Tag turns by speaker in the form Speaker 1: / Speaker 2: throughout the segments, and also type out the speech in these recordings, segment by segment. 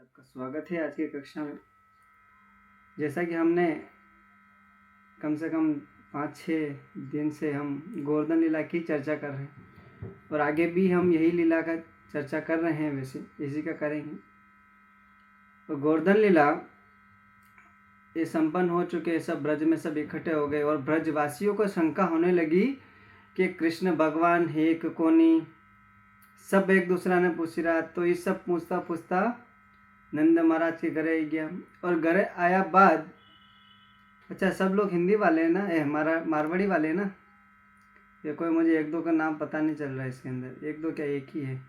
Speaker 1: आपका स्वागत है आज की कक्षा में। जैसा कि हमने कम से कम 5-6 दिन से हम गोवर्धन लीला की चर्चा कर रहे हैं और आगे भी हम यही लीला का चर्चा कर रहे हैं, वैसे इसी का करेंगे। तो गोवर्धन लीला ये संपन्न हो चुके, सब ब्रज में सब इकट्ठे हो गए और ब्रजवासियों को शंका होने लगी कि कृष्ण भगवान है कि कोनी। सब एक दूसरा ने पूछ रहा, तो ये सब पूछता पूछता नंद महाराज के घरे गया और घरे आया बाद, अच्छा सब लोग हिंदी वाले हैं ना, मारवाड़ी वाले हैं ना, ये कोई मुझे एक दो का नाम पता नहीं चल रहा है इसके अंदर, एक दो क्या एक ही है,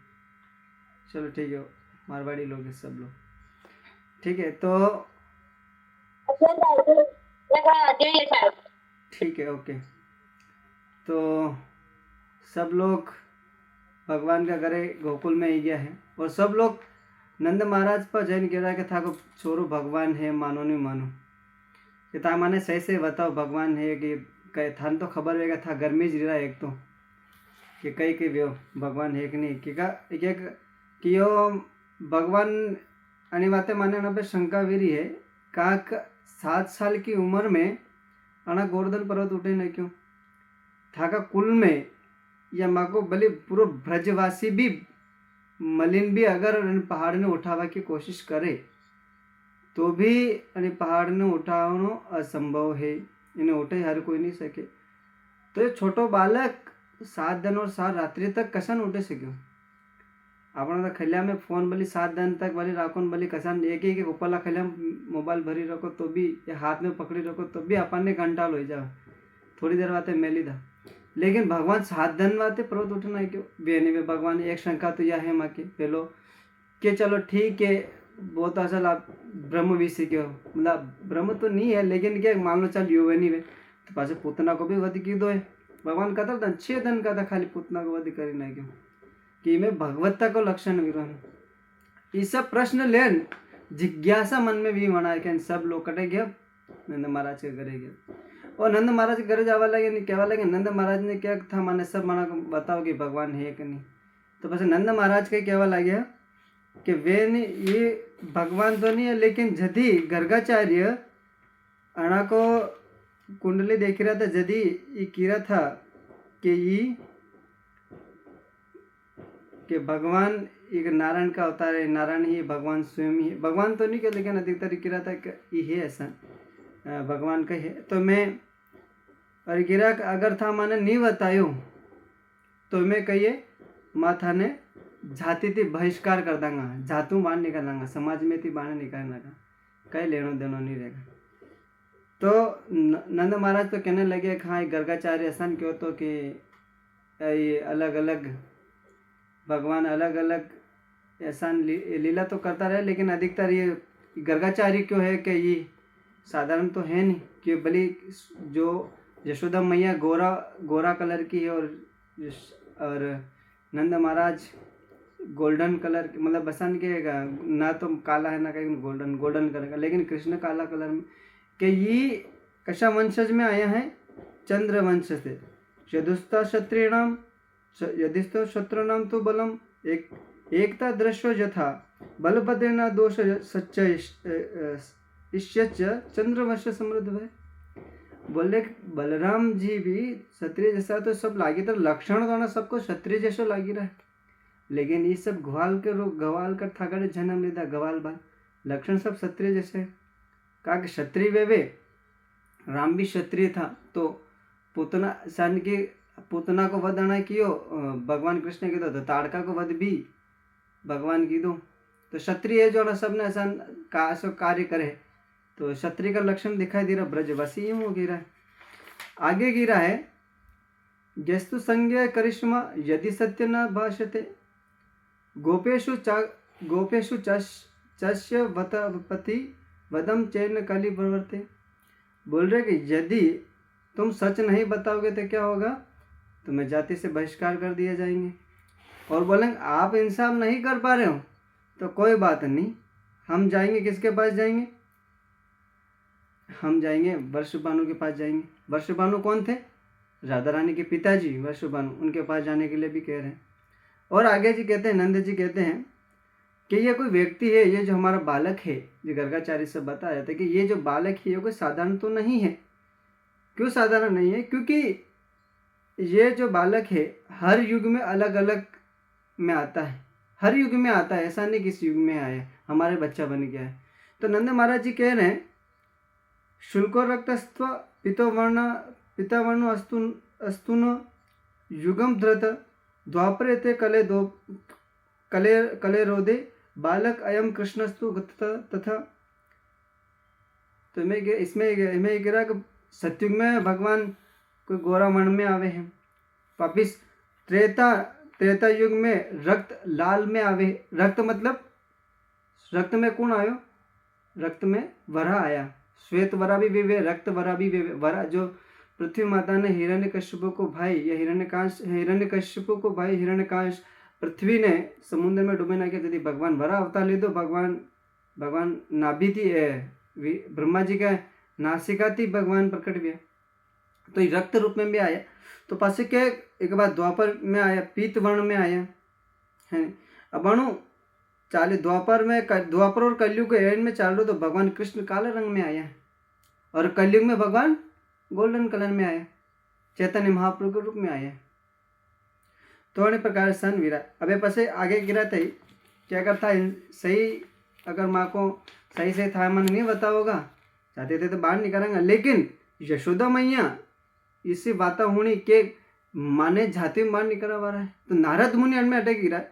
Speaker 1: चलो ठीक है, मारवाड़ी लोग हैं सब लोग, ठीक है। तो ठीक है, ओके। तो सब लोग भगवान का घरे गोकुल में ही गया है और सब लोग नंद महाराज पर जैन गिरा के था को छोरो भगवान है, मानो नहीं मानो कि था माने सही से बताओ भगवान है कि कहे थान तो खबर रहेगा था गर्मी ज रहा एक तो कि कई के व्यो भगवान है कि नहीं कि यो भगवान अनि बातें माने ना पे शंका वीरी है कहा 7 साल की उम्र में अना गोवर्धन पर्वत उठे न क्यों था का कुल में या माँ को भले पूरा ब्रजवासी भी मलिन भी अगर पहाड़ ने उठावा की कोशिश करे तो भी पहाड़ ने उठाना असंभव है, इन्हें उठे हर कोई नहीं सके। तो ये छोटो बालक 7 दिन और 7 रात्रि तक कसन उठे सक्यो। अपना तो खलिया में फोन भली 7 दिन तक भली राखोन भली कसन एक ऊपरला खलिया मोबाइल भरी रखो तो भी या हाथ में पकड़ी रखो तो भी अपन ने घंटा लो जाओ, थोड़ी देर बातें मेली था। लेकिन भगवान 7 दिन बातें पर्वत उठना है क्यों बेने में भगवान एक शंका तो यह है माँ के पहलो कि चलो ठीक है बहुत असल आप ब्रह्म भी सीखे हो, मतलब ब्रह्म तो नहीं है लेकिन क्या मान लो चल युवा नहीं है तो पास पुतना को भी वध की दो है। भगवान कहता था 6 दिन का था खाली पुतना को वध करी ना क्यों कि मैं भगवत्ता को लक्षण विरोध ये सब प्रश्न लेन जिज्ञासा मन में भी मना है। सब लोग कटे गया नंद महाराज के घरे गया और नंद महाराज के घर जावा लगे नहीं कहवा लगे नंद महाराज ने क्या था माने सब मना को बताओ कि भगवान है कि नहीं। तो बस नंद महाराज के कहवा लगे कि वे नहीं ये भगवान तो नहीं है लेकिन जदि गर्गाचार्य अणा को कुंडली देख रहा था जदि ये कीरा था कि ये कि भगवान एक नारायण का अवतार है, नारायण ही भगवान स्वयं ही है, भगवान तो नहीं क्या लेकिन अधिकतर कीरा था कि ये है ऐसा भगवान का है। तो मैं और गिरा अगर था माने नहीं बतायो तो मैं कहिए माथा ने जाति थी बहिष्कार कर दूंगा, जातू बाहर निकालूंगा, समाज में थी बाहर निकालना का कहीं लेनो देनो नहीं रहेगा। तो नंद महाराज तो कहने लगे हाँ गर्गाचार्य ऐसा क्यों तो कि ये अलग अलग भगवान अलग अलग ऐसा लीला तो करता रहे लेकिन अधिकतर ये गर्गाचार्य क्यों है कि ये साधारण तो है नहीं कि भली जो यशोदा मैया गोरा कलर की है और नंद महाराज गोल्डन कलर मतलब बसन के ना तो काला है ना कहीं गोल्डन कलर का, लेकिन कृष्ण काला कलर में कि ये कशा वंशज में आया है चंद्र वंश से। यदुस्ता क्षत्रियणाम यदिस्तो शत्रुणाम तो बलम एकता दृश्यो यथा बलभद्रेना दोष सच्च चंद्र वंश समृद्ध है। बोले बलराम जी भी क्षत्रिय जैसा तो सब लागी तो लक्षण तो ना सबको क्षत्रिय जैसा लागी रहा है, लेकिन ये सब गवाल कर था कर जन्म लेता गवाल बाल लक्षण सब क्षत्रिय जैसे कहा कि क्षत्रिय वे राम भी क्षत्रिय था तो पुतना सन की पुतना को वध आना कियो भगवान कृष्ण की तो ताड़का को वध भी भगवान की दो। तो क्षत्रिय जो ना सब ने ऐसा कार्य करे तो क्षत्रिय का लक्षण दिखाई दे रहा ब्रजवासी यूं हो गिरा है। आगे गिरा है गस्तु संज्ञा करिश्मा यदि सत्य न भाषते गोपेशु चस्य वतपति वदम चैन कली प्रवर्ते। बोल रहे कि यदि तुम सच नहीं बताओगे तो क्या होगा, तुम्हें जाति से बहिष्कार कर दिए जाएंगे। और बोलेंगे आप इंसाफ नहीं कर पा रहे हो तो कोई बात नहीं, हम जाएंगे किसके पास जाएंगे, हम जाएंगे वर्षभानु के पास जाएंगे। वर्षभानु कौन थे, राधा रानी के पिताजी वर्षभानु, उनके पास जाने के लिए भी कह रहे हैं। और आगे जी कहते हैं नंद जी कहते हैं कि ये कोई व्यक्ति है, ये जो हमारा बालक है, जो गर्गाचार्य से बताया जाता है कि ये जो बालक है ये कोई साधारण तो नहीं है। क्यों साधारण नहीं है? क्योंकि ये जो बालक है हर युग में अलग अलग में आता है, हर युग में आता है, ऐसा नहीं किस युग में आया हमारे बच्चा बन गया है। तो नंद महाराज जी कह रहे हैं शुल्को रक्तस्त्व पितावर्ण अस्तुन युगम धृत द्वापरे ते कले रोदे बालक अयम कृष्णस्तु तथा। तो इसमें गिरा कि सतयुग में भगवान कोई गोरा वर्ण में आवे हैं, वापिस त्रेता युग में रक्त लाल में आवे। रक्त मतलब रक्त में कौन आयो? रक्त में वरा आया, श्वेत वरा भी वेवे, रक्त वरा भी वेवे। वरा जो पृथ्वी माता ने हिरण्यकश्यप को भाई या हिरण्यकश्यप को भाई हिरण्यकाश पृथ्वी ने समुद्र में डूबे ना किया, यदि भगवान वरा अवतार ले दो, भगवान नाभि थी, ब्रह्मा जी का नासिका थी, भगवान प्रकट हुआ। तो रक्त रूप में भी आया। तो पासे के एक बार द्वापर में आया, पीत वर्ण में आया है। अब अणु चाले द्वापर और कलयुग के एंड में चाल रहे तो भगवान कृष्ण काले रंग में आया, और कलयुग में भगवान गोल्डन कलर में आया, चैतन्य महाप्रभु के रूप में आया। तो अन्य प्रकार सन वीरा अबे पसे आगे गिरा था क्या करता है सही, अगर माँ को सही से था मन नहीं बता होगा, चाहते थे तो बाहर निकालेंगे। लेकिन यशोदा मैया इससे बात होनी के माने जाति में बाहर निकला हुआ है। तो नारद मुनि अन्न में अटक गिरा,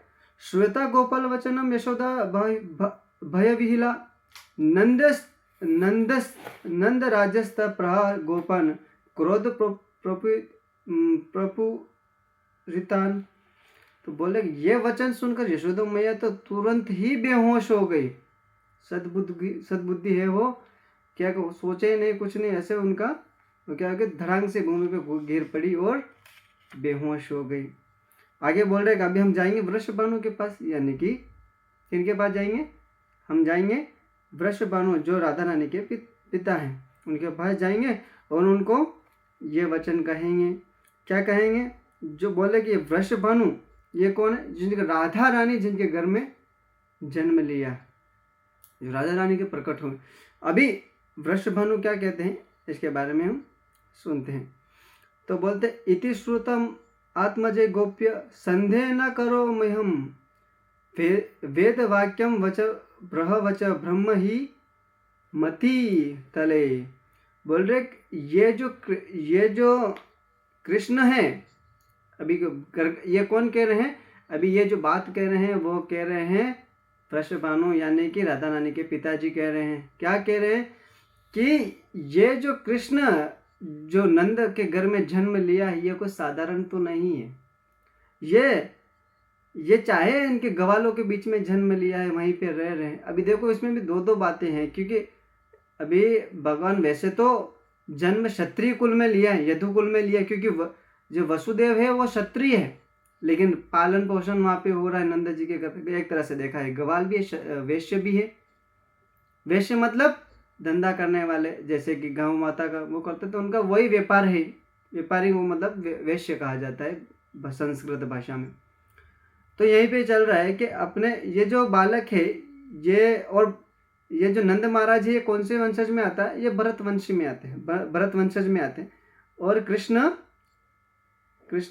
Speaker 1: श्वेता गोपाल वचनम यशोदा भय विहिला नंद राजस्थ प्रहार गोपन क्रोध प्रपुरितान। तो बोले ये वचन सुनकर यशोदा मैया तो तुरंत ही बेहोश हो गई। सद्बुद्धि है वो, क्या सोचे नहीं कुछ नहीं, ऐसे उनका वो क्या कि धड़ांग से भूमि पे गिर पड़ी और बेहोश हो गई। आगे बोल रहे अभी हम जाएंगे वृषभानु के पास, यानी कि किनके पास जाएंगे? हम जाएंगे वृषभानु जो राधा रानी के पिता हैं, उनके पास जाएंगे और उनको ये वचन कहेंगे। क्या कहेंगे? जो बोले कि वृषभानु ये कौन है? जिनके राधा रानी जिनके घर में जन्म लिया, जो राधा रानी के प्रकट हुए। अभी वृषभानु क्या कहते हैं इसके बारे में हम सुनते हैं। तो बोलते इति श्रुतम आत्मजय गोप्य संदेह न करो मह्यम वेद वाक्यम वच ब्रह्म ही मति तले। बोल रहे ये जो कृष्ण है, अभी ये कौन कह रहे हैं? अभी ये जो बात कह रहे हैं वो कह रहे हैं वृषभानु यानी कि राधा रानी के पिताजी कह रहे हैं। क्या कह रहे हैं? कि ये जो कृष्ण जो नंद के घर में जन्म लिया है ये कोई साधारण तो नहीं है। ये चाहे इनके गवालों के बीच में जन्म लिया है, वहीं पे रह रहे हैं। अभी देखो इसमें भी दो बातें हैं, क्योंकि अभी भगवान वैसे तो जन्म क्षत्रिय कुल में लिया है, यदु कुल में लिया, क्योंकि जो वसुदेव है वो क्षत्रिय है, लेकिन पालन पोषण वहाँ पे हो रहा है नंद जी के घर पे। एक तरह से देखा है गवाल भी है, वैश्य भी है। वैश्य मतलब धंधा करने वाले, जैसे कि गौ माता का वो करते तो उनका वही व्यापार है, व्यापारी वो मतलब वैश्य कहा जाता है संस्कृत भाषा में। तो यहीं पे चल रहा है कि अपने ये जो बालक है ये जो नंद महाराज है ये कौन से वंशज में आता है? ये भरत वंश में आते हैं, भरत वंशज में आते हैं। और कृष्ण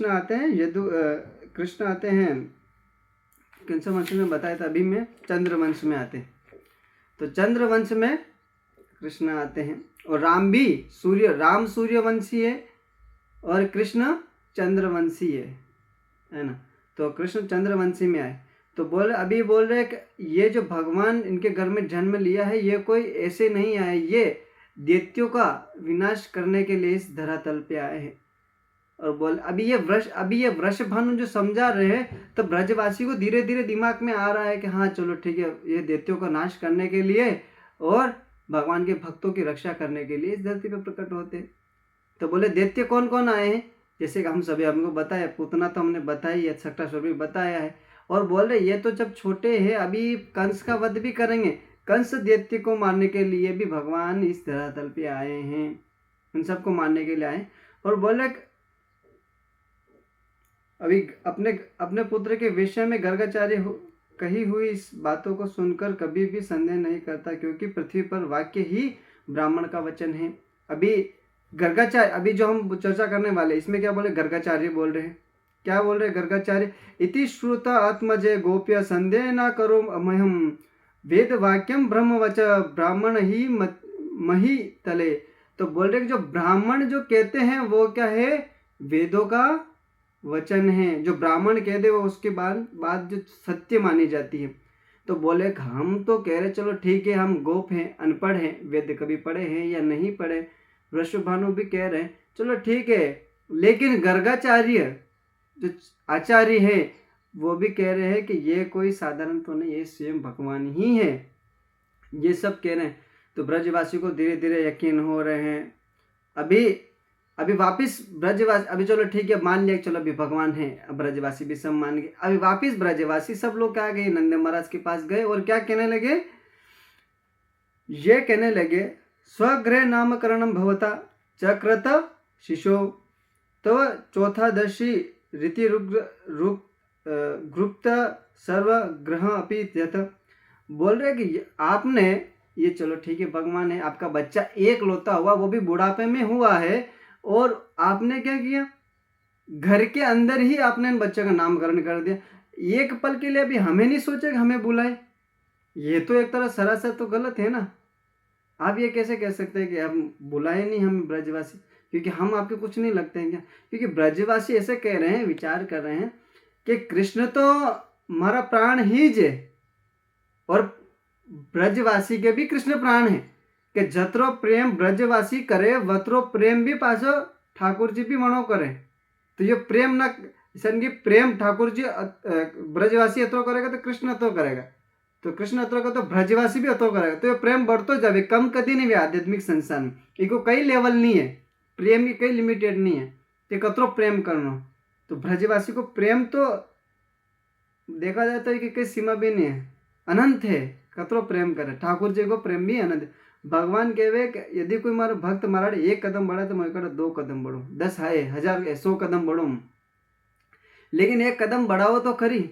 Speaker 1: आते हैं कृष्ण आते हैं किन से वंश में बताया था अभी में? चंद्रवंश में आते हैं। तो चंद्रवंश में कृष्ण आते हैं। और राम भी राम सूर्यवंशी है और कृष्ण चंद्रवंशी है ना। तो कृष्ण चंद्रवंशी में आए। तो अभी बोल रहे कि ये जो भगवान इनके घर में जन्म लिया है ये कोई ऐसे नहीं आए, ये दैत्यों का विनाश करने के लिए इस धरातल पे आए हैं। और अभी ये वृषभानु जो समझा रहे हैं, तो ब्रजवासी को धीरे धीरे दिमाग में आ रहा है कि हाँ चलो ठीक है, ये दैत्यों का नाश करने के लिए और भगवान के भक्तों की रक्षा करने के लिए इस धरती पर प्रकट होते हैं। तो बोले दैत्य कौन कौन आए हैं? जैसे कि हम सभी हमको बताया, पूतना तो हमने बताई है, छठा भी बताया है। और बोल रहे ये तो जब छोटे हैं, अभी कंस का वध भी करेंगे। कंस दैत्य को मारने के लिए भी भगवान इस धरातल पे आए हैं, उन सबको मारने के लिए आए। और बोले अभी अपने पुत्र के विषय में गर्गाचार्य कही हुई इस बातों को सुनकर कभी भी संदेह नहीं करता, क्योंकि पृथ्वी पर वाक्य ही ब्राह्मण का वचन है। अभी गर्गाचार्य, अभी जो हम चर्चा करने वाले इसमें क्या बोले, गर्गाचार्य बोल रहे हैं। क्या बोल रहे गर्गाचार्य, इति श्रुता आत्मजय गोप्य संदेह न करो अमहम वेद वाक्यम ब्रह्म वच ब्राह्मण ही मही तले। तो बोल रहे जो ब्राह्मण जो कहते हैं वो क्या है, वेदों का वचन है। जो ब्राह्मण कह दे वो उसके बाद बात जो सत्य मानी जाती है। तो बोले हम तो कह रहे चलो ठीक है, हम गोप हैं, अनपढ़ हैं, वेद कभी पढ़े हैं या नहीं पढ़े। वृषभानु भी कह रहे हैं चलो ठीक है, लेकिन गर्गाचार्य जो आचार्य है वो भी कह रहे हैं कि ये कोई साधारण तो नहीं, ये स्वयं भगवान ही है। ये सब कह रहे हैं। तो ब्रजवासी को धीरे धीरे यकीन हो रहे हैं। अभी वापिस ब्रजवासी, अभी चलो ठीक है मान लिया, चलो अभी भगवान है, अब ब्रजवासी भी सब मान गए। अभी वापिस ब्रजवासी सब लोग क्या गए, नंद महाराज के पास गए और क्या कहने लगे, ये कहने लगे स्वगृह नामकरणम भवता चक्रत शिशो तव चौथादशी रीति गुप्त सर्वग्रह अपि यत। बोल रहे कि आपने ये चलो ठीक है भगवान है, आपका बच्चा एक लौता हुआ, वो भी बुढ़ापे में हुआ है, और आपने क्या किया, घर के अंदर ही आपने इन बच्चों का नामकरण कर दिया। एक पल के लिए अभी हमें नहीं सोचा कि हमें बुलाए। ये तो एक तरह सरासर तो गलत है ना। आप ये कैसे कह सकते हैं कि हम बुलाए नहीं हमें ब्रजवासी, क्योंकि हम आपके कुछ नहीं लगते हैं क्या? क्योंकि ब्रजवासी ऐसे कह रहे हैं, विचार कर रहे हैं कि कृष्ण तो हमारा प्राण ही जे, और ब्रजवासी के भी कृष्ण प्राण है, कि जतरो प्रेम ब्रजवासी करे वतरो प्रेम भी पाछो ठाकुर जी भी मनो करे। तो ये प्रेम ना संगी प्रेम ठाकुर जी ब्रजवासी अतो करेगा तो कृष्ण अतो करेगा, तो कृष्ण अतो का तो ब्रजवासी भी अतो करेगा। तो ये प्रेम बढ़तो जाए, कम कभी नहीं भी आध्यात्मिक संसार में। इको कई लेवल नहीं है, प्रेम की कई लिमिटेड नहीं है, तो कतरो प्रेम करना। तो ब्रजवासी को प्रेम तो देखा जाता है कि कोई सीमा भी नहीं है, अनंत है, कतरो प्रेम करे। ठाकुर जी को प्रेम भी अनंत। भगवान कहवे यदि कोई मारो भक्त मारा एक कदम बढ़ा तो मैं कहूँ 2 कदम बढ़ो, 10 है 1000 100 कदम बढ़ो, लेकिन एक कदम बढ़ाओ तो खरी।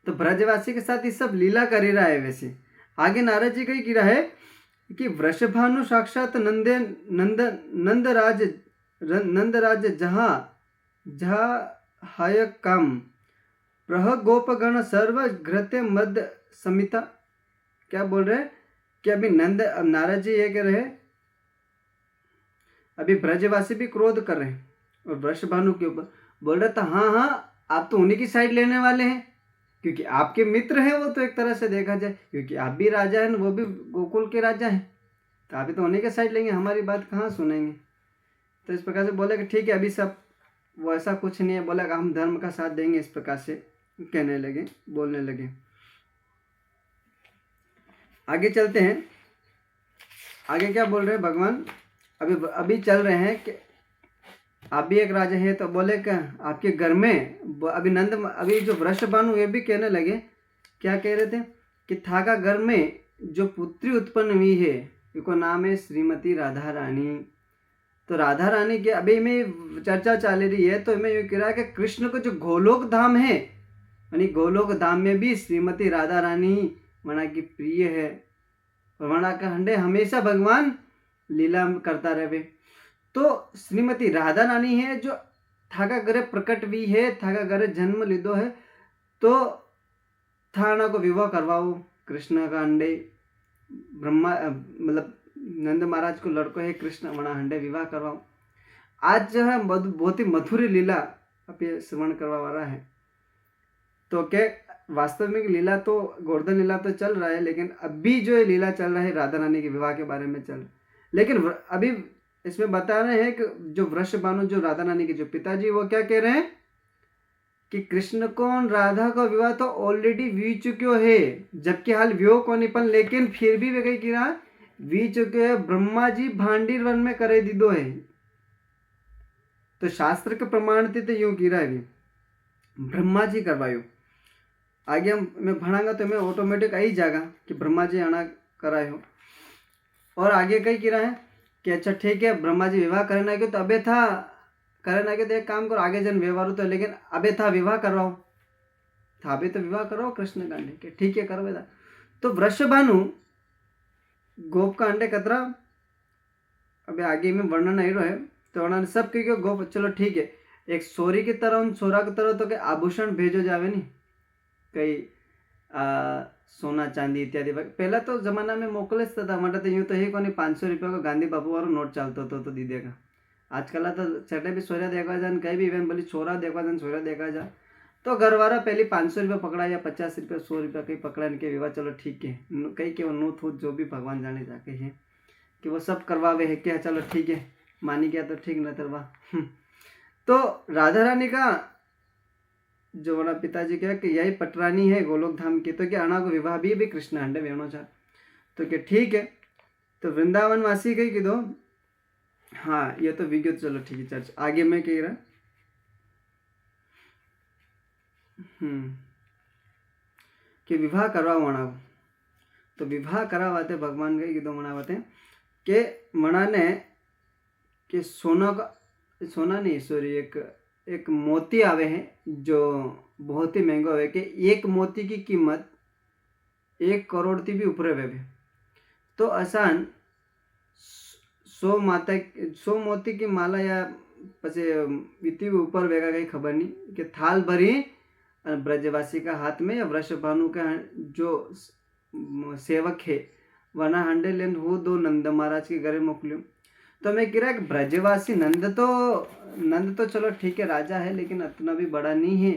Speaker 1: तो ब्रजवासी के साथ ये सब लीला कर ही रहा है। वैसे आगे नारद जी कही गिरा है कि वृषभानु साक्षात नंदराज जहाँ हाय काम प्रह गोपगण सर्व घृत्य मद समिता। क्या बोल रहे हैं कि अभी नारद जी ये कह रहे हैं, अभी ब्रजवासी भी क्रोध कर रहे हैं और वृषभानु के ऊपर बोल रहे था हाँ आप तो उन्हीं की साइड लेने वाले हैं, क्योंकि आपके मित्र हैं वो। तो एक तरह से देखा जाए क्योंकि आप भी राजा हैं, वो भी गोकुल के राजा हैं, तो आप भी तो उन्हीं के साइड लेंगे, हमारी बात कहाँ सुनेंगे। तो इस प्रकार से बोले कि ठीक है अभी सब वो ऐसा कुछ नहीं है, बोला कि हम धर्म का साथ देंगे, इस प्रकार से कहने लगे, बोलने लगे। आगे चलते हैं। आगे क्या बोल रहे हैं भगवान, अभी चल रहे हैं कि आप भी एक राजा है, तो बोले कि आपके घर में अभी जो वृषभानु ये भी कहने लगे, क्या कह रहे थे कि थाका घर में जो पुत्री उत्पन्न हुई है इनको नाम है श्रीमती राधा रानी। तो राधा रानी की अभी में चर्चा चल रही है, तो मैं ये कह रहा है कि कृष्ण को जो गोलोक धाम है, यानी गोलोक धाम में भी श्रीमती राधा रानी वना की प्रिय है, और वना का हंडे हमेशा भगवान लीला करता रहे। तो श्रीमती राधा रानी है जो थाका घरे प्रकट भी है, थाका घरे जन्म लीधो है, तो थाना को विवाह करवाओ कृष्ण का अंडे। ब्रह्मा मतलब नंद महाराज को लड़को है कृष्ण, वना हंडे विवाह करवाओ। आज जो है बहुत ही मधुर लीला अब ये श्रवण करवा वाला है। तो क्या वास्तव में लीला तो गोवर्धन लीला तो चल रहा है, लेकिन अभी जो ये लीला चल रहा है राधा रानी के विवाह के बारे में चल रहा है। लेकिन अभी इसमें बता रहे हैं कि जो वृषभानु जो राधा रानी के जो पिताजी वो क्या कह रहे हैं कि कृष्ण को राधा का विवाह तो ऑलरेडी वी चुक्यो है, जबकि हाल व्यो को निपन, लेकिन फिर भी वे कही किरा वी चुके है, ब्रह्मा जी भांडीर वन में करे दीदो है। तो शास्त्र के प्रमाण थे तो यूं गिरा है ब्रह्मा जी करवायो। आगे मैं भणांगा तो मैं ऑटोमेटिक आई जाएगा कि ब्रह्मा जी आना करायो। और आगे कई गिरा है कि अच्छा ठीक है ब्रह्मा जी विवाह करना के, तो अबे था करना के तो एक काम करो आगे जन व्यवहार तो, लेकिन अबे था विवाह करवाओ। थाबे तो विवाह करो कृष्ण का अंडे के ठीक है करवे था। तो वृषभानु गोप का अंडे कतरा अभी आगे में वर्णन नहीं रहे तो उन्होंने सब कही गोप चलो ठीक है एक सोरी की तरह उन छोरा की तरह तो के आभूषण भेजो जावे नहीं कई सोना चांदी इत्यादि पहला तो जमाना में मोकले था मटे तो यूँ तो ही कोनी 500 रुपया को गांधी बाबू वालों नोट चलता तो दी देगा। आजकल तो छठे भी सोरा देखा जाए कहीं भी इवेंट बोली छोरा देखा जाए छोरा देखा जा तो घरवारा पहले 500 रुपया पकड़ा या 50 रुपया 100 रुपया कहीं पकड़ा इनके विवाह चलो ठीक है कहीं के वो नूत हो जो भी भगवान जाने जाके है कि वो सब करवावे है क्या चलो ठीक है मानी गया तो ठीक न करवा। तो राधा रानी का जो हमारा पिताजी क्या कि यही पटरानी है गोलोक धाम की तो क्या अना को विवाह भी कृष्ण हंडे वेणो चाह तो क्या ठीक है। तो वृंदावन वासी कही कि दो हाँ ये तो विज्ञ चलो ठीक है चर्च आगे मैं कह रहा कि विवाह करवाओ मनाओ तो विवाह करावाते भगवान कही कि दो मनावाते के मनाने कि सोना का सोना नहीं सॉरी एक मोती आवे हैं जो बहुत ही महंगा है कि एक मोती की कीमत 1 करोड़ थी भी ऊपर है तो आसान 100 मोती की माला या पचे इतनी ऊपर वेगा कहीं खबर नहीं कि थाल भरी ब्रजवासी का हाथ में या वृषभानु का जो सेवक है वरना हंडे लेन हो दो नंद महाराज के घरे मोकल्यो। तो मैं कह रहा कि ब्रजवासी नंद तो चलो ठीक है राजा है लेकिन इतना भी बड़ा नहीं है।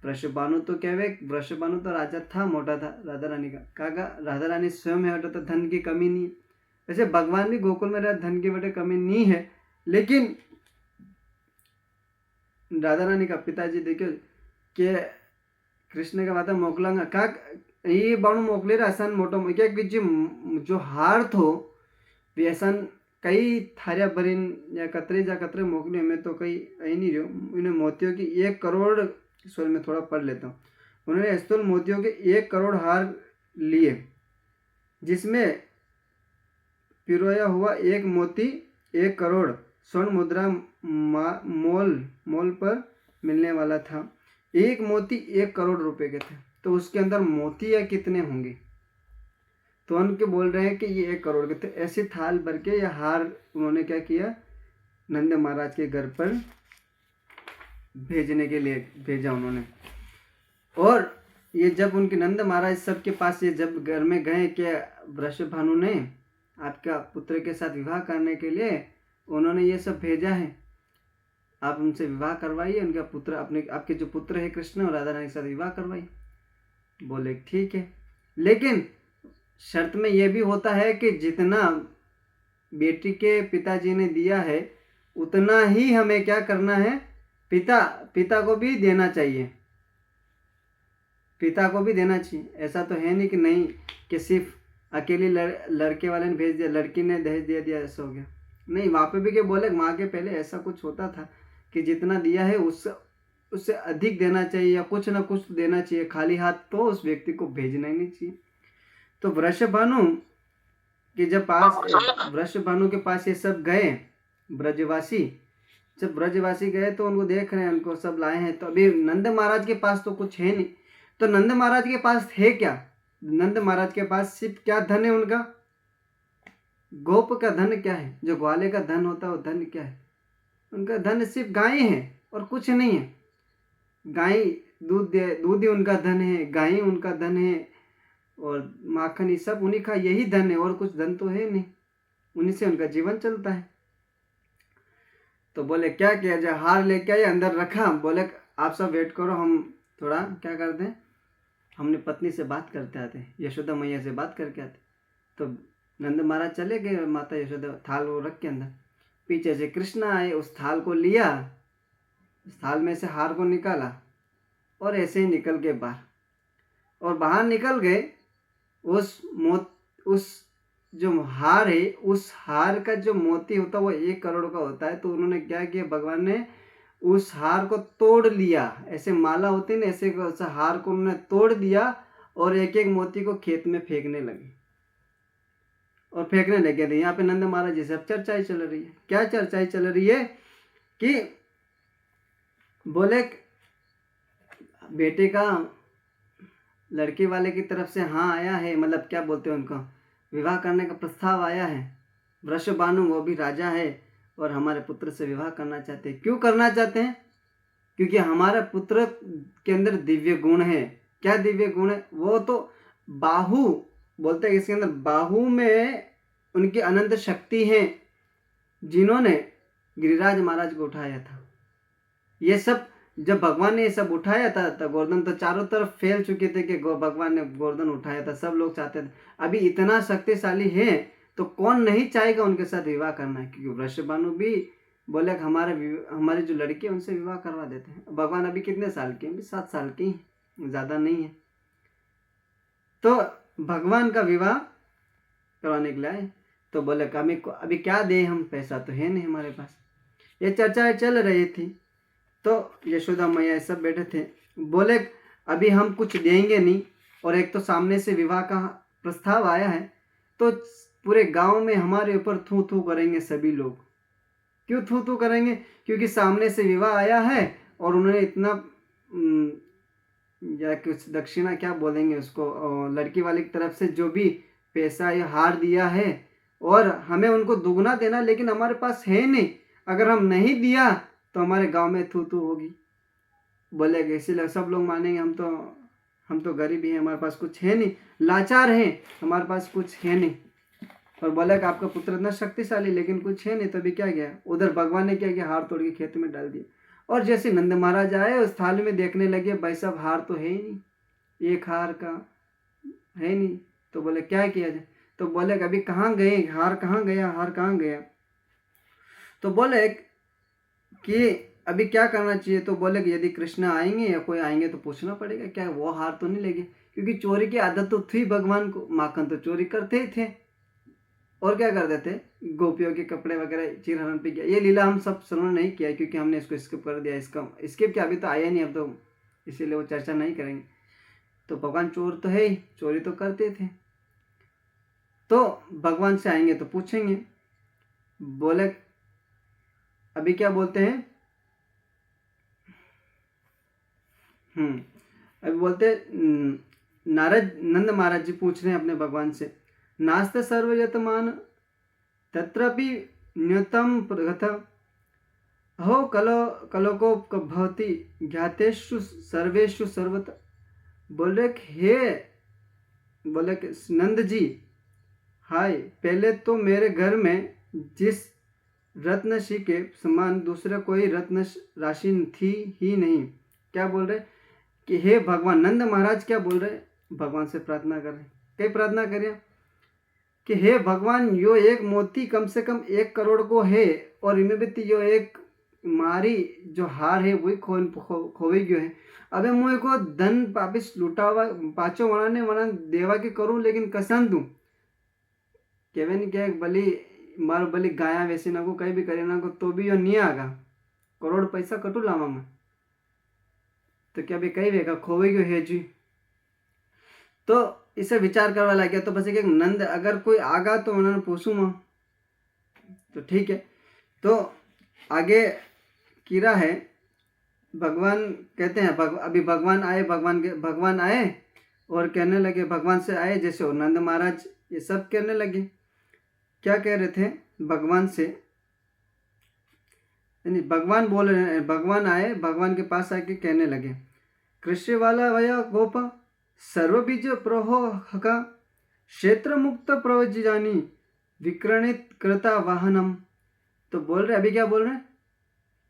Speaker 1: वृषभानु तो क्या है वृषभानु तो राजा था मोटा था राधा रानी का कागा राधा रानी स्वयं है तो धन की कमी नहीं है। वैसे भगवान भी गोकुल में रहा धन की बटे कमी नहीं है लेकिन राधा रानी का पिताजी देखो कि कृष्ण का बात मोकलांगा का ये बाणु मोकले आसान मोटो क्या कि जो हार थो वे आसान कई थारिया भरीन या कतरे जा कतरे मोकले में तो कई आई नहीं रहो इन्हें मोतियों की 1 करोड़ स्वर में थोड़ा पढ़ लेता हूँ। उन्होंने स्थूल मोतियों के 1 करोड़ हार लिए जिसमें पिरोया हुआ एक मोती 1 करोड़ स्वर्ण मुद्रा मोल पर मिलने वाला था। एक मोती 1 करोड़ रुपए के थे तो उसके अंदर मोती या कितने होंगे तो उनके बोल रहे हैं कि ये 1 करोड़ के थे। ऐसे थाल भर के या हार उन्होंने क्या किया नंद महाराज के घर पर भेजने के लिए भेजा उन्होंने। और ये जब उनके नंद महाराज सबके पास ये जब घर में गए कि वृषभानु ने आपका पुत्र के साथ विवाह करने के लिए उन्होंने ये सब भेजा है आप उनसे विवाह करवाइए उनका पुत्र अपने आपके जो पुत्र है कृष्ण और राधा रानी के साथ विवाह करवाइए। बोले ठीक है लेकिन शर्त में यह भी होता है कि जितना बेटी के पिताजी ने दिया है उतना ही हमें क्या करना है पिता को भी देना चाहिए पिता को भी देना चाहिए। ऐसा तो है नहीं कि नहीं कि सिर्फ अकेली लड़के वाले ने भेज दिया लड़की ने दहेज दे दिया ऐसा हो गया नहीं। वहाँ पे भी क्या बोले माँ के पहले ऐसा कुछ होता था कि जितना दिया है उससे अधिक देना चाहिए या कुछ ना कुछ देना चाहिए खाली हाथ तो उस व्यक्ति को भेजना ही नहीं चाहिए। तो वृषभानु के जब वृषभानु के पास ये सब गए ब्रजवासी जब ब्रजवासी गए तो उनको देख रहे हैं उनको सब लाए हैं तो अभी नंद महाराज के पास तो कुछ है नहीं। तो नंद महाराज के पास है क्या नंद महाराज के पास सिर्फ क्या धन है उनका गोप का धन क्या है जो ग्वाले का धन होता है वो धन क्या है उनका धन सिर्फ गाय है और कुछ नहीं है। गाय दूध ही उनका धन है गाय उनका धन है और माखन ये सब उन्हीं का यही धन है और कुछ धन तो है नहीं उन्हीं से उनका जीवन चलता है। तो बोले क्या किया जाए हार लेके आए अंदर रखा बोले आप सब वेट करो हम थोड़ा क्या करते हैं हमने पत्नी से बात करते आते यशोदा मैया से बात करके आते। तो नंद महाराज चले गए माता यशोदा थाल वो रख के अंदर पीछे से कृष्ण आए उस थाल को लिया उस थाल में से हार को निकाला और ऐसे ही निकल गए बाहर और बाहर निकल गए उस जो हार है उस हार का जो मोती होता है वो 1 करोड़ का होता है। तो उन्होंने क्या किया भगवान ने उस हार को तोड़ लिया ऐसे माला होती ना ऐसे हार को उन्होंने तोड़ दिया और एक एक मोती को खेत में फेंकने लगे और फेंकने लगे थे। यहाँ पे नंद महाराज जी सब चर्चाएं चल रही है क्या चर्चाएं चल रही है कि बोले बेटे का लड़की वाले की तरफ से हाँ आया है, मतलब क्या बोलते हैं उनको, विवाह करने का प्रस्ताव आया है। वृषभानु वो भी राजा है और हमारे पुत्र से विवाह करना चाहते हैं। क्यों करना चाहते हैं? क्योंकि हमारे पुत्र के अंदर दिव्य गुण है। क्या दिव्य गुण है? वो तो बाहु बोलते हैं, इसके अंदर बाहु में उनकी अनंत शक्ति है, जिन्होंने गिरिराज महाराज को उठाया था। ये सब जब भगवान ने ये सब उठाया था तो गोवर्धन तो चारों तरफ फैल चुके थे कि भगवान ने गोवर्धन उठाया था, सब लोग चाहते थे। अभी इतना शक्तिशाली है तो कौन नहीं चाहेगा उनके साथ विवाह करना है, क्योंकि वृषभानु भी बोले हमारे जो लड़के हैं उनसे विवाह करवा देते हैं। भगवान अभी कितने साल के हैं? 7 साल के ही, ज़्यादा नहीं है। तो भगवान का विवाह करवाने के लिए आए तो बोले अभी क्या दे हम, पैसा तो है नहीं हमारे पास। ये चर्चा चल रही थी तो यशोदा मैया सब बैठे थे। बोले अभी हम कुछ देंगे नहीं, और एक तो सामने से विवाह का प्रस्ताव आया है तो पूरे गांव में हमारे ऊपर थू थू करेंगे सभी लोग। क्यों थू थू करेंगे? क्योंकि सामने से विवाह आया है और उन्होंने इतना या कुछ दक्षिणा क्या बोलेंगे उसको, लड़की वाले की तरफ से जो भी पैसा या हार दिया है और हमें उनको दुगना देना, लेकिन हमारे पास है नहीं। अगर हम नहीं दिया तो हमारे गांव में थू थू होगी। बोलेगा इसीलिए सब लोग मानेंगे हम तो गरीब ही हैं, हमारे पास कुछ है नहीं, लाचार हैं, हमारे पास कुछ है नहीं। और बोला कि आपका पुत्र इतना शक्तिशाली लेकिन कुछ है नहीं। तो अभी क्या गया, उधर भगवान ने क्या किया, हार तोड़ के खेत में डाल दिया। और जैसे नंद महाराज आए उस थाली में देखने लगे, भाई साहब हार तो है ही नहीं, एक हार का है नहीं। तो बोले क्या किया जाए? तो बोले अभी कहाँ गए, हार कहाँ गया, हार कहाँ गया? तो बोले कि अभी क्या करना चाहिए? तो बोले कि यदि कृष्ण आएंगे या कोई आएंगे तो पूछना पड़ेगा क्या वो हार तो नहीं लेंगे, क्योंकि चोरी की आदत तो थी भगवान को। माखन तो चोरी करते ही थे और क्या करते थे, गोपियों के कपड़े वगैरह चीर हरण पे किया। ये लीला हम सब श्रवण नहीं किया क्योंकि हमने इसको स्किप कर दिया। इसका स्किप क्या, अभी तो आया नहीं, अब तो इसीलिए वो चर्चा नहीं करेंगे। तो भगवान चोर तो है ही, चोरी तो करते थे। तो भगवान से आएंगे तो पूछेंगे। बोले अभी क्या बोलते हैं, अभी बोलते नंद महाराज जी पूछ रहे हैं अपने भगवान से, नास्ते सर्वयतमान तत्रपि न्यूनतम प्रगत अहो कलोको भवति ज्ञातेषु सर्वेषु सर्वत। बोले नंद जी हाय, पहले तो मेरे घर में जिस रत्नशी के समान दूसरा कोई रत्न राशि थी ही नहीं। क्या बोल रहे कि हे भगवान, नंद महाराज क्या बोल रहे, भगवान से प्रार्थना कर रहे, कई प्रार्थना करिए कि हे भगवान, यो एक मोती कम से कम 1 करोड़ को है और इनमें भी यो एक मारी जो हार है वही खोई गयो है। अबे मुझे को धन वापिस लुटावा पाचो वना देवा के करूँ, लेकिन कसन दूँ केवे नहीं क्या बली मार बली गाया वैसे ना को कहीं भी करे ना को तो भी यो नहीं आगा, करोड़ पैसा कटू लावा मैं। तो क्या भी कही वेगा खोवे गयो है जी। तो इसे विचार करवा लग गया। तो बस एक नंद अगर कोई आगा तो उन्होंने पूछूँ मैं, तो ठीक है। तो आगे कीरा है, भगवान कहते हैं अभी भगवान आए और कहने लगे, भगवान से आए जैसे और नंद महाराज ये सब कहने लगे। क्या कह रहे थे भगवान से, यानी भगवान बोल रहे हैं, भगवान आए, भगवान के पास आके कहने लगे, कृष्ण वाला वया गोपा सर्वबीज प्रहो हका क्षेत्र मुक्त प्रवजिजानी विक्रणित कृता वाहनम। तो बोल रहे, अभी क्या बोल रहे हैं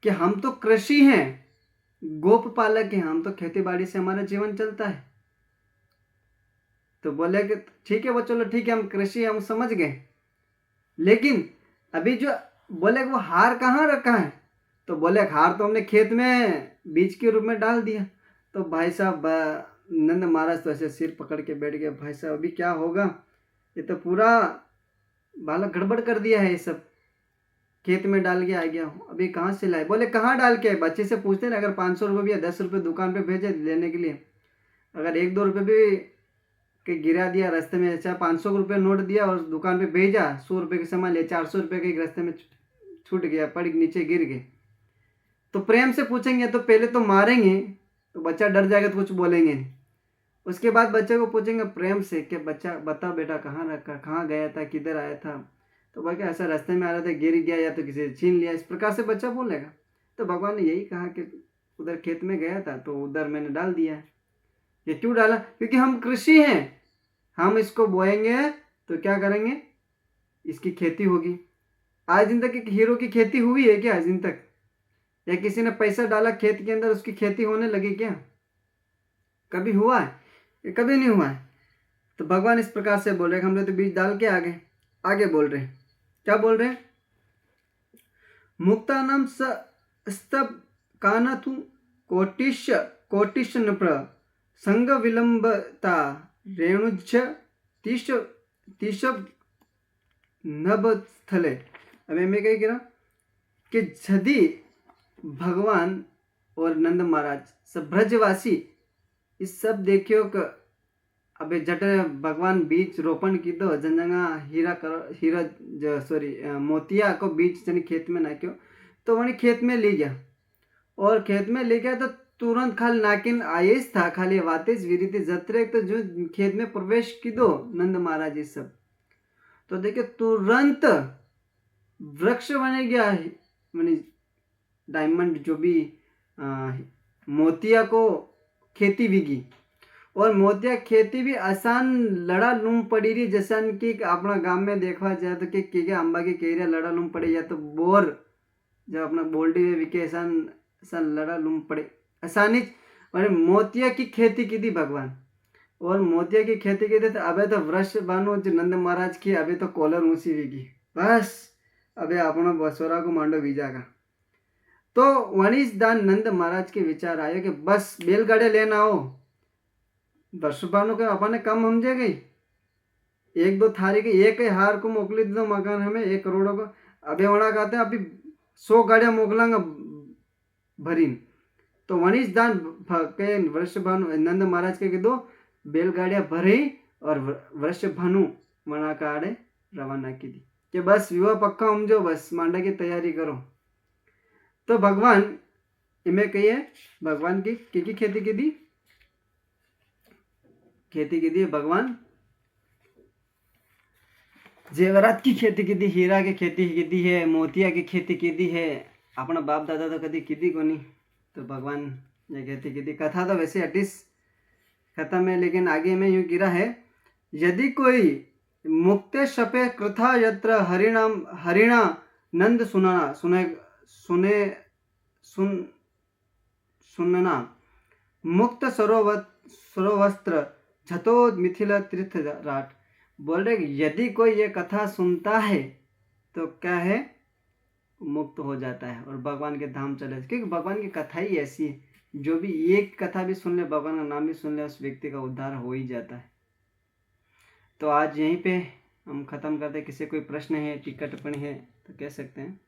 Speaker 1: कि हम तो कृषि हैं, गोप पालक हैं, हम तो खेती बाड़ी से हमारा जीवन चलता है। तो बोले कि ठीक है वो, चलो ठीक है, हम कृषि हम समझ गए, लेकिन अभी जो बोले वो हार कहाँ रखा है? तो बोले हार तो हमने खेत में बीज के रूप में डाल दिया। तो भाई साहब नंद महाराज तो ऐसे सिर पकड़ के बैठ गए, भाई साहब अभी क्या होगा, ये तो पूरा बालक गड़बड़ कर दिया है, ये सब खेत में डाल के आ गया हूँ, अभी कहाँ से लाए? बोले कहाँ डाल के? बच्चे से पूछते ना, अगर 500 रुपये या 10 रुपये दुकान पे भेजे लेने के लिए, अगर 1-2 रुपये भी के गिरा दिया रास्ते में, चाहे 500 रुपये नोट दिया और दुकान पे भेजा, 100 रुपये के सामान ले, 400 रुपये के रास्ते में छूट गया, पड़ नीचे गिर गए, तो प्रेम से पूछेंगे तो पहले तो मारेंगे, तो बच्चा डर जाएगा तो कुछ बोलेंगे नहीं। उसके बाद बच्चे को पूछेंगे प्रेम से कि बच्चा बता बेटा कहाँ रखा, कहाँ गया था, किधर आया था, तो भाई ऐसा रास्ते में आ रहा था, गिर गया या तो किसी ने छीन लिया, इस प्रकार से बच्चा बोलेगा। तो भगवान ने यही कहा कि उधर खेत में गया था तो उधर मैंने डाल दिया है। ये क्यों डाला? क्योंकि हम कृषि हैं, हम इसको बोएंगे तो क्या करेंगे, इसकी खेती होगी। आज दिन तक एक हीरो की खेती हुई है क्या? आज दिन तक या किसी ने पैसा डाला खेत के अंदर उसकी खेती होने लगी क्या? कभी हुआ है? ये कभी नहीं हुआ है। तो भगवान इस प्रकार से बोल रहे हैं, हम लोग तो बीज डाल के आगे आगे बोल रहे हैं। क्या बोल रहे हैं? मुक्तानाम स्तब कानतु कोटिश कोटिश नप्र संग विलंबता रेणुज तीश तीशब नभ स्थले। अब मैं कही कह रहा कि यदि भगवान और नंद महाराज सब ब्रजवासी इस सब देखियो क अबे जट भगवान बीज रोपण की दो जनजंगा हीरा सॉरी मोतिया को बीज जन खेत में नाक्यो, तो वही खेत में ले गया और खेत में ले गया तो तुरंत खाली नाकिन आयेस था, खाली वातेज विरीति जत्रे तो जो खेत में प्रवेश की दो नंद महाराज इस सब, तो देखिए तुरंत वृक्ष बने गया है, मैंने डायमंड जो भी मोतिया को खेती बिगी और मोतिया खेती भी आसान लड़ा लूम पड़ी रही, जैसा कि अपना गांव में देखा जाए तो कि अम्बा की केरिया लड़ा लूम पड़े या तो बोर जब अपना बोल्डी में बिके आसान लड़ा लूम पड़े आसानी। और मोतिया की खेती की थी भगवान, और मोतिया की खेती की थी तो अबे तो वृक्ष बानो जो नंद महाराज की अबे तो कॉलर ऊंची बिगी, बस अबे अपना बसोरा को मांडो बीजा का। तो वणिस दान नंद महाराज के विचार आयो कि बस बैलगाड़ी लेना हो, वर्षभानु का अपने कम समझे गई, एक दो थारी के एक ही हार को मोकली दो मकान हमें 1 करोड़ को, अभी वड़ा कहते हैं अभी 100 गाड़ियां मोकलांगा भरीन। तो वणिस दान के वर्षभानु नंद महाराज के दो बैलगाड़ियां भरी और वर्षभानु मना का आड़े रवाना की दी कि बस विवाह पक्का समझो, बस मांडा की तैयारी करो। तो भगवान इमें कहिए भगवान की खेती की दी, खेती की दी भगवान जेवरात की खेती की दी, हीरा की खेती की दी है, मोतिया की खेती की दी है, अपना बाप दादा तो कभी की दी को नहीं, तो भगवान ये खेती की दी। कथा तो वैसे अटिस खत्म है, लेकिन आगे में यूं गिरा है, यदि कोई मुक्ते शपे कृथा यत्र हरिणा नंद सुनना सुनना मुक्त सरोवस्त्र झतो मिथिला तीर्थ राट। बोल रहे यदि कोई ये कथा सुनता है तो क्या है, मुक्त हो जाता है और भगवान के धाम चले, क्योंकि भगवान की कथा ही ऐसी है, जो भी एक कथा भी सुन ले, भगवान का नाम भी सुन ले, उस व्यक्ति का उद्धार हो ही जाता है। तो आज यहीं पे हम खत्म करते हैं। किसी कोई प्रश्न है, टिप्पणी है तो कह सकते हैं।